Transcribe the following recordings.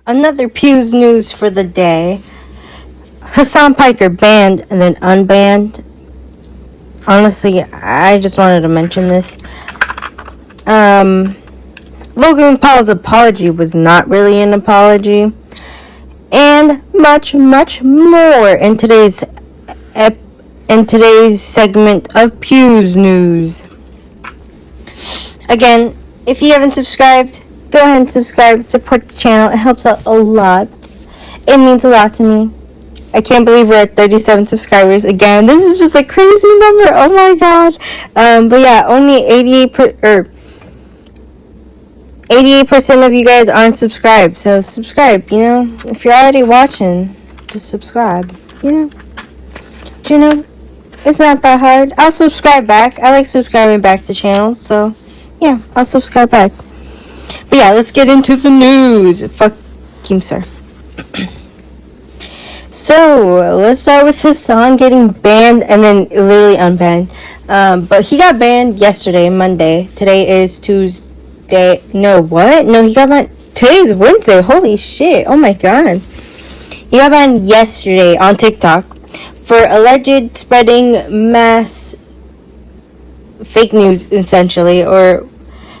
Another Pewz news for the day. Hassan Piker banned and then unbanned. Honestly, I just wanted to mention this. Logan Paul's apology was not really an apology. And much, much more in today's segment of Pewz News. Again, if you haven't subscribed, go ahead and subscribe. Support the channel. It helps out a lot. It means a lot to me. I can't believe we're at 37 subscribers again. This is just a crazy number. Oh my god. But yeah, only 88% of you guys aren't subscribed. So subscribe, you know. If you're already watching, just subscribe, you know. But, you know, it's not that hard. I'll subscribe back. I like subscribing back to channels. So, yeah, I'll subscribe back. But yeah, let's get into the news. Fuck you, sir. So, let's start with Hassan getting banned and then literally unbanned. But he got banned yesterday, Monday. Today is Tuesday. No, what? No, he got banned. Today's Wednesday. Holy shit. Oh my god. He got banned yesterday on TikTok for alleged spreading mass fake news, essentially, or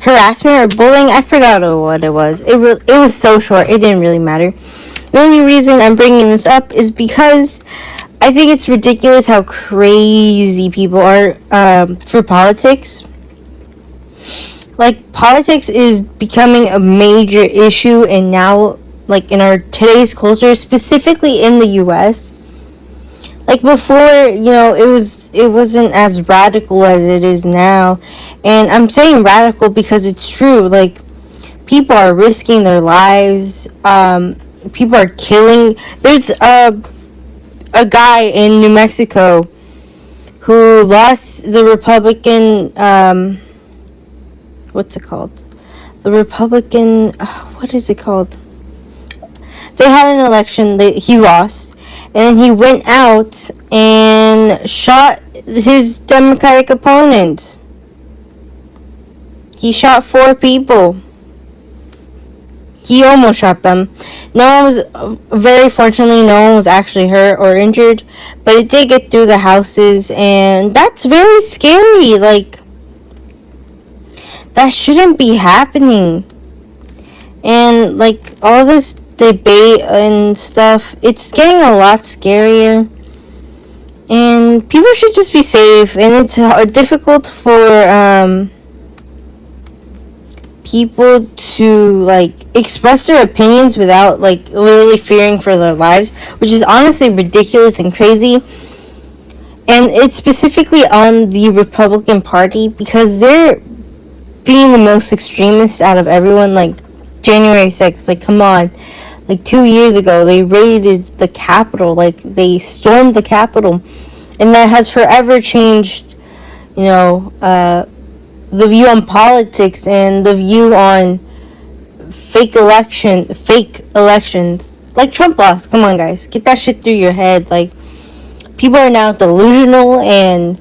harassment or bullying. I forgot what it was. It was so short. It didn't really matter. The only reason I'm bringing this up is because I think it's ridiculous how crazy people are for politics. Like, politics is becoming a major issue, and now, like, in our today's culture, specifically in the U.S. Like, before, you know, it wasn't as radical as it is now. And I'm saying radical because it's true. Like, people are risking their lives. People are killing. There's a guy in New Mexico who lost the Republican, what's it called? The Republican, what is it called? They had an election, he lost, and he went out and shot his Democratic opponent. He shot 4 people. He almost shot them. Very fortunately, no one was actually hurt or injured, but it did get through the houses, and that's very scary. Like, that shouldn't be happening. And, like, all this debate and stuff, it's getting a lot scarier. And people should just be safe, and it's difficult for, people to, like, express their opinions without, like, literally fearing for their lives, which is honestly ridiculous and crazy. And it's specifically on the Republican Party because they're being the most extremist out of everyone. Like, January 6th, like, come on. Like, 2 years ago, they raided the Capitol. Like, they stormed the Capitol. And that has forever changed, you know, the view on politics and the view on fake elections. Like, Trump lost. Come on, guys. Get that shit through your head. Like, people are now delusional, and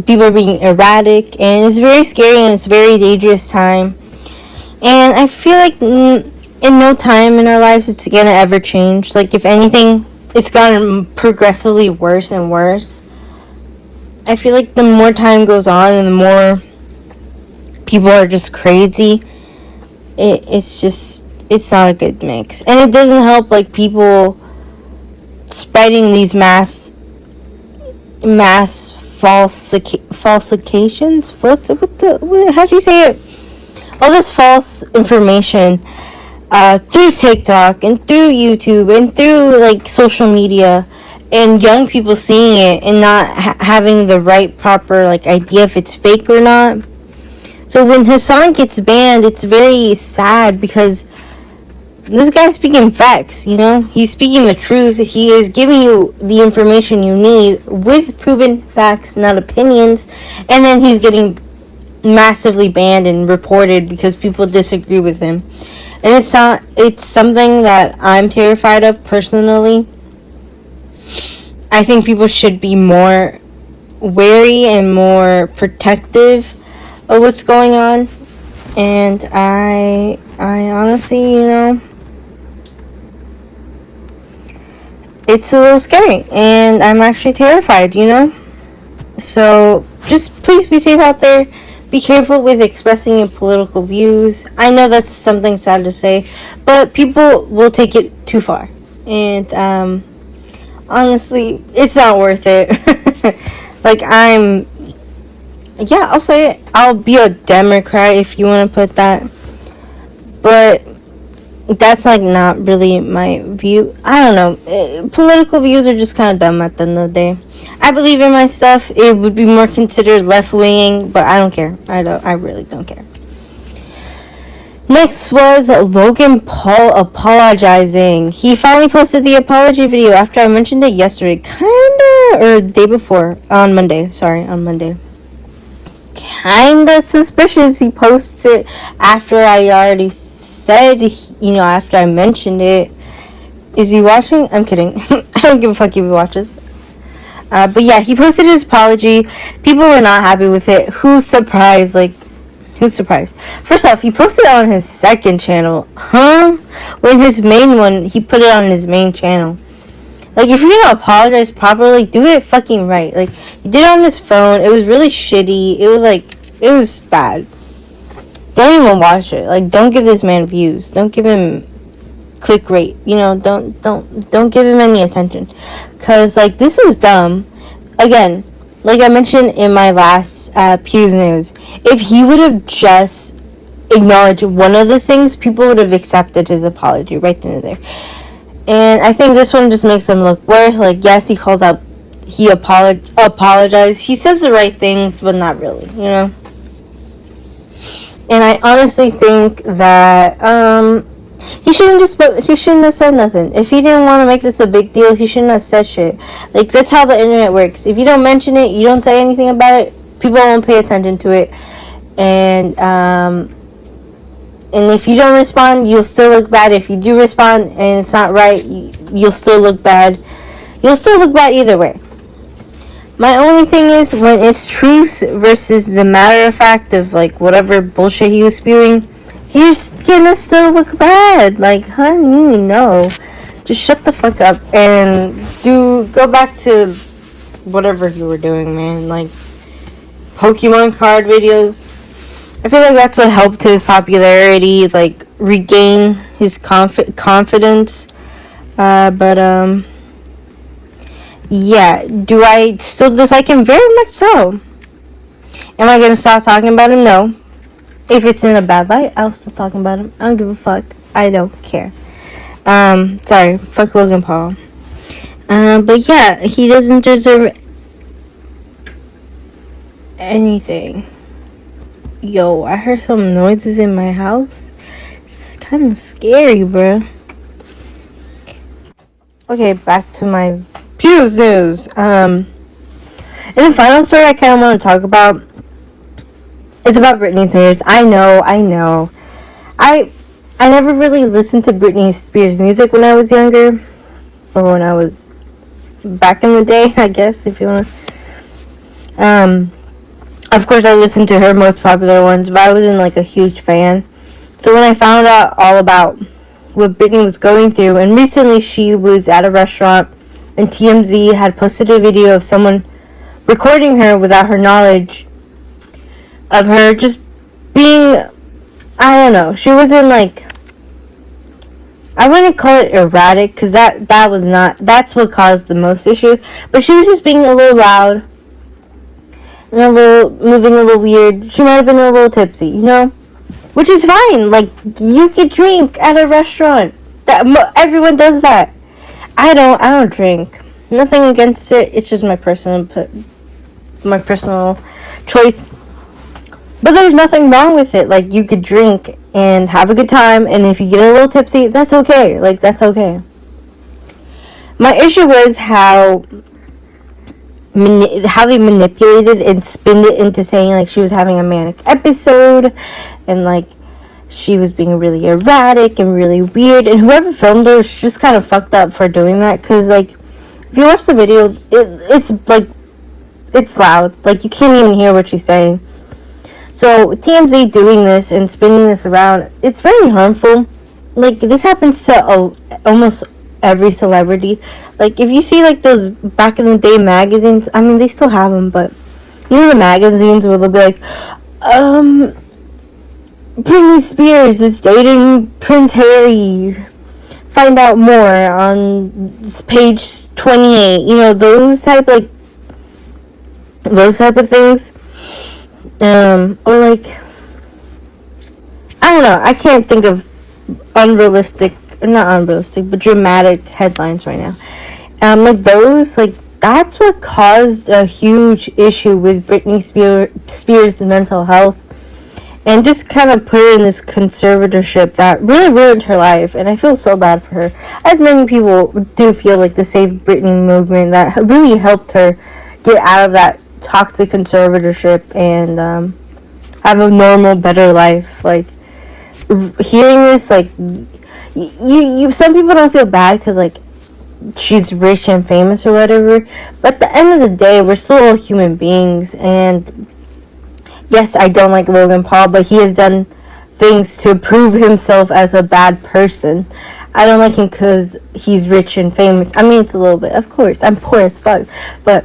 people are being erratic, and it's very scary, and it's a very dangerous time. And I feel like in no time in our lives it's gonna ever change. Like, if anything, it's gotten progressively worse and worse. I feel like the more time goes on and the more people are just crazy, it's not a good mix. And it doesn't help, like, people spreading these mass falsifications. How do you say it? All this false information through TikTok and through YouTube and through, like, social media, and young people seeing it and not having the right proper, like, idea if it's fake or not. So when Hassan gets banned, it's very sad because this guy's speaking facts, you know? He's speaking the truth. He is giving you the information you need with proven facts, not opinions. And then he's getting massively banned and reported because people disagree with him. And it's something that I'm terrified of personally. I think people should be more wary and more protective of what's going on. And I honestly, you know, it's a little scary, and I'm actually terrified, you know? So, just please be safe out there. Be careful with expressing your political views. I know that's something sad to say, but people will take it too far. And, honestly, it's not worth it. Like, I'll say it. I'll be a Democrat if you want to put that. But that's, like, not really my view. I don't know. Political views are just kind of dumb at the end of the day. I believe in my stuff. It would be more considered left-wing, but I don't care. I really don't care. Next was Logan Paul apologizing. He finally posted the apology video after I mentioned it yesterday. Or the day before. On Monday. Kinda suspicious he posts it after I already said, after I mentioned it. Is he watching? I'm kidding. I don't give a fuck if he watches. But yeah, he posted his apology. People were not happy with it. Who's surprised? First off, he posted it on his second channel. When his main one, he put it on his main channel. Like, if you're gonna apologize properly, do it fucking right. Like, he did it on his phone. It was really shitty. It was bad. Don't even watch it. Like, don't give this man views. Don't give him click rate. Don't give him any attention. Cause, like, this was dumb. Again, like I mentioned in my last Pewz Newz, if he would have just acknowledged one of the things, people would have accepted his apology right then and there. And I think this one just makes him look worse. Like, yes, he calls out, he apologized. He says the right things, but not really, And I honestly think that he shouldn't have said nothing. If he didn't want to make this a big deal, he shouldn't have said shit. Like, that's how the internet works. If you don't mention it, you don't say anything about it, people won't pay attention to it. And if you don't respond, you'll still look bad. If you do respond and it's not right, you'll still look bad. You'll still look bad either way. My only thing is, when it's truth versus the matter of fact of, like, whatever bullshit he was spewing, you're gonna still look bad. Like, honey, no. Just shut the fuck up and go back to whatever you were doing, man. Like, Pokemon card videos. I feel like that's what helped his popularity, like, regain his confidence. Yeah, do I still dislike him? Very much so. Am I gonna stop talking about him? No. If it's in a bad light, I'll still talk about him. I don't give a fuck. I don't care. Sorry, fuck Logan Paul. But yeah, he doesn't deserve anything. Yo, I heard some noises in my house. It's kind of scary, bro. Okay, back to my Pewz Newz. And the final story I kind of want to talk about is about BritneySpears. I know. I never really listened to Britney Spears music when I was younger. Or when I was back in the day, I guess, if you want to. Of course, I listened to her most popular ones, but I wasn't, like, a huge fan. So when I found out all about what Britney was going through, and recently she was at a restaurant, and TMZ had posted a video of someone recording her without her knowledge, of her just being, I don't know, she wasn't, like, I wouldn't call it erratic, because that's what caused the most issue, but she was just being a little loud, and moving a little weird. She might have been a little tipsy, which is fine. Like, you could drink at a restaurant. Everyone does that. I don't drink. Nothing against it. It's just my personal choice. But there's nothing wrong with it. Like, you could drink and have a good time, and if you get a little tipsy, that's okay. Like, that's okay. My issue was how they manipulated and spinned it into saying, like, she was having a manic episode, and, like, she was being really erratic and really weird, and whoever filmed her was just kind of fucked up for doing that, because, like, if you watch the video, it's, like, it's loud. Like, you can't even hear what she's saying. So, TMZ doing this and spinning this around, it's very harmful. Like, this happens to almost every celebrity. Like, if you see, like, those back in the day magazines, I mean, they still have them, but you know the magazines where they'll be like, Britney Spears is dating Prince Harry. Find out more on page 28. You know, those type of things. Or like, I don't know. I can't think of not unrealistic, but dramatic headlines right now. Like those, like, that's what caused a huge issue with Britney Spears' mental health, and just kind of put her in this conservatorship that really ruined her life. And I feel so bad for her, as many people do feel. Like the Save Britney movement that really helped her get out of that toxic conservatorship and have a normal, better life. Like, hearing this, like, you some people don't feel bad because, like, she's rich and famous or whatever, but at the end of the day, we're still all human beings. And yes, I don't like Logan Paul, but he has done things to prove himself as a bad person. I don't like him because he's rich and famous. I mean, it's a little bit, of course, I'm poor as fuck, but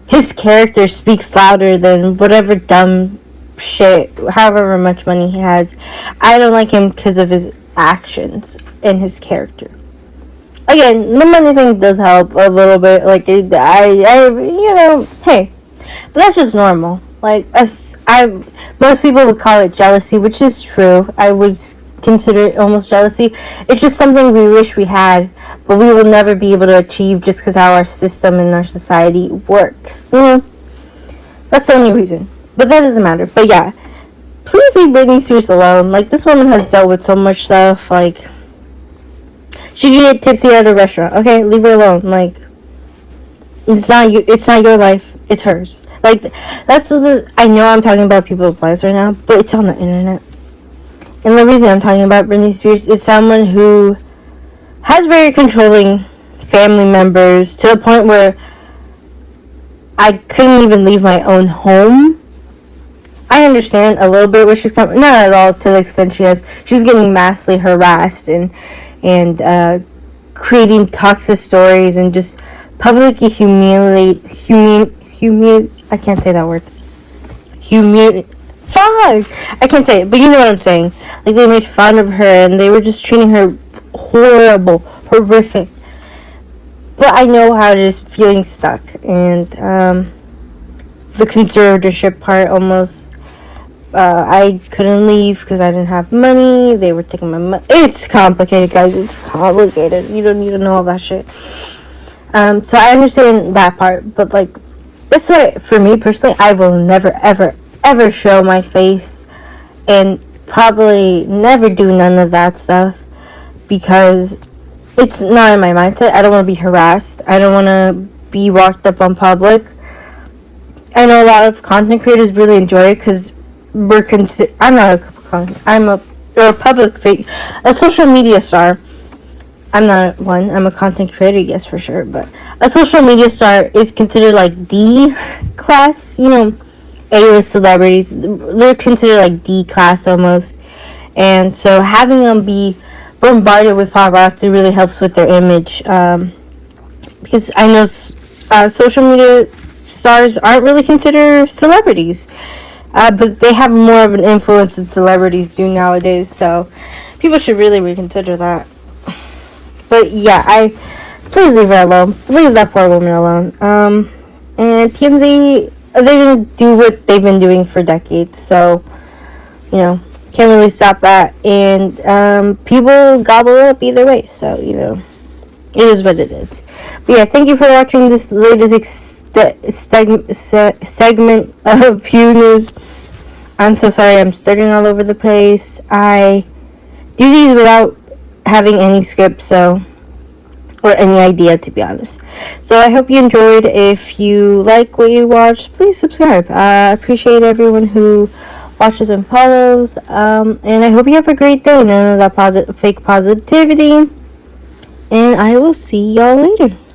his character speaks louder than whatever dumb shit, however much money he has. I don't like him because of his actions and his character. Again, the money thing does help a little bit. Like, hey, but that's just normal. Like, most people would call it jealousy, which is true. I would consider it almost jealousy. It's just something we wish we had, but we will never be able to achieve just because how our system and our society works. You know, that's the only reason. But that doesn't matter. But yeah, please leave Britney Spears alone. Like, this woman has dealt with so much stuff. Like, she can get tipsy at a restaurant. Okay, leave her alone. Like, it's not your life. It's hers. Like, that's what I know I'm talking about people's lives right now, but it's on the internet. And the reason I'm talking about Britney Spears is someone who has very controlling family members to the point where I couldn't even leave my own home. I understand a little bit where she's coming, not at all to the extent she was getting massively harassed and creating toxic stories and just publicly I can't say that word. I can't say it, but you know what I'm saying. Like, they made fun of her and they were just treating her horrific. But I know how it is feeling stuck, and the conservatorship part almost. I couldn't leave because I didn't have money. They were taking my money. It's complicated, guys. It's complicated. You don't need to know all that shit. So I understand that part, but like, that's why, for me personally, I will never, ever, ever show my face, and probably never do none of that stuff, because it's not in my mindset. I don't want to be harassed. I don't want to be walked up on public. I know a lot of content creators really enjoy it because I'm not a public figure, a social media star. I'm not one. I'm a content creator, yes, for sure. But a social media star is considered like D class. You know, A-list celebrities, they're considered like D class almost. And so having them be bombarded with paparazzi really helps with their image. Because I know social media stars aren't really considered celebrities. But they have more of an influence than celebrities do nowadays. So people should really reconsider that. But yeah, please leave her alone. Leave that poor woman alone. And TMZ, they're gonna do what they've been doing for decades. So, you know, can't really stop that. And people gobble it up either way. So, you know, it is what it is. But yeah, thank you for watching this latest segment of Pewz Newz. I'm so sorry, I'm stuttering all over the place. I do these without having any script, or any idea, to be honest. So I hope you enjoyed. If you like what you watched, please subscribe. I appreciate everyone who watches and follows. And I hope you have a great day. None of that fake positivity. And I will see y'all later.